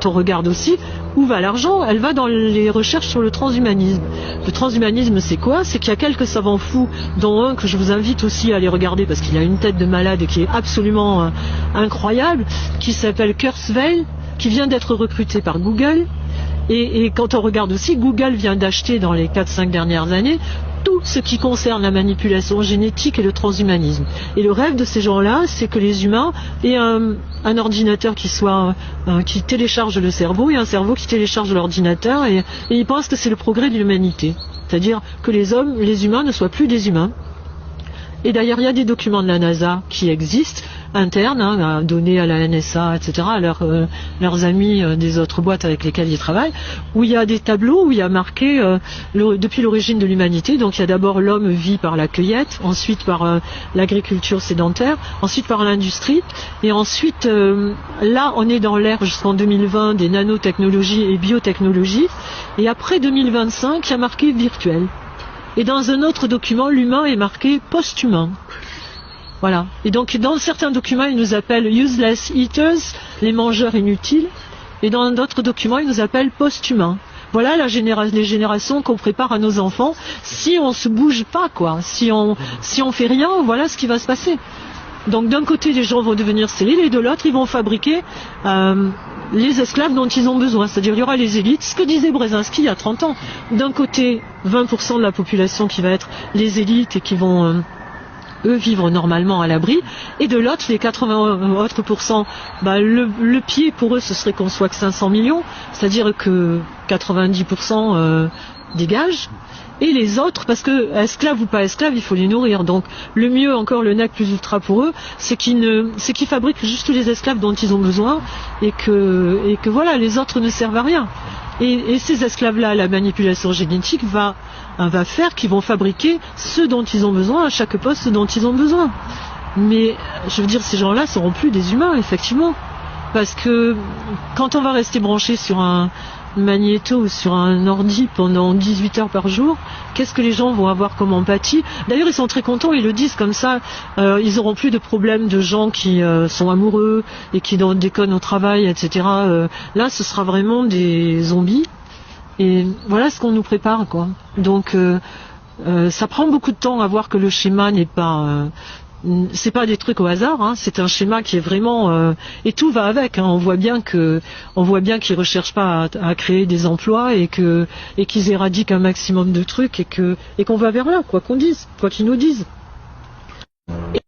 on regarde aussi où va l'argent, elle va dans les recherches sur le transhumanisme. Le transhumanisme, c'est quoi? C'est qu'il y a quelques savants fous, dont un que je vous invite aussi à aller regarder parce qu'il a une tête de malade et qui est absolument incroyable, qui s'appelle Kurzweil, qui vient d'être recruté par Google. Et quand on regarde aussi, Google vient d'acheter dans les 4-5 dernières années tout ce qui concerne la manipulation génétique et le transhumanisme. Et le rêve de ces gens-là, c'est que les humains aient un ordinateur qui télécharge le cerveau et un cerveau qui télécharge l'ordinateur et ils pensent que c'est le progrès de l'humanité. C'est-à-dire que les humains ne soient plus des humains. Et d'ailleurs, il y a des documents de la NASA qui existent, internes, donnés à la NSA, etc., à leurs amis des autres boîtes avec lesquelles ils travaillent, où il y a des tableaux où il y a marqué depuis l'origine de l'humanité. Donc il y a d'abord l'homme vit par la cueillette, ensuite par l'agriculture sédentaire, ensuite par l'industrie, et ensuite là on est dans l'ère jusqu'en 2020 des nanotechnologies et biotechnologies, et après 2025 il y a marqué virtuel. Et dans un autre document, l'humain est marqué post-humain. Voilà. Et donc, dans certains documents, ils nous appellent useless eaters, les mangeurs inutiles. Et dans d'autres documents, ils nous appellent post-humains. Voilà les générations qu'on prépare à nos enfants. Si on se bouge pas, quoi. Si on fait rien, voilà ce qui va se passer. Donc, d'un côté, les gens vont devenir stériles, et de l'autre, ils vont fabriquer les esclaves dont ils ont besoin. C'est-à-dire, il y aura les élites. Ce que disait Brzezinski il y a 30 ans. D'un côté, 20% de la population qui va être les élites et qui vont eux vivre normalement à l'abri, et de l'autre, les 80 autres pourcents, le pied pour eux ce serait qu'on soit que 500 millions, c'est-à-dire que 90% dégagent, et les autres, parce que esclaves ou pas esclaves, il faut les nourrir, donc le mieux, encore le nec plus ultra pour eux, c'est qu'ils fabriquent juste les esclaves dont ils ont besoin, et que voilà, les autres ne servent à rien. Et ces esclaves-là, la manipulation génétique va faire qu'ils vont fabriquer ceux dont ils ont besoin, à chaque poste dont ils ont besoin. Mais, je veux dire, ces gens-là ne seront plus des humains, effectivement. Parce que, quand on va rester branché sur un magnéto ou sur un ordi pendant 18 heures par jour, qu'est-ce que les gens vont avoir comme empathie? D'ailleurs, ils sont très contents, ils le disent comme ça, ils n'auront plus de problème de gens qui sont amoureux et qui déconnent au travail, etc. Là, ce sera vraiment des zombies. Et voilà ce qu'on nous prépare, quoi. Donc, ça prend beaucoup de temps à voir que le schéma n'est pas... c'est pas des trucs au hasard, hein, c'est un schéma qui est vraiment et tout va avec. Hein, on voit bien qu'ils recherchent pas à créer des emplois et qu'ils éradiquent un maximum de trucs et qu'on va vers là, quoi qu'ils nous disent. Et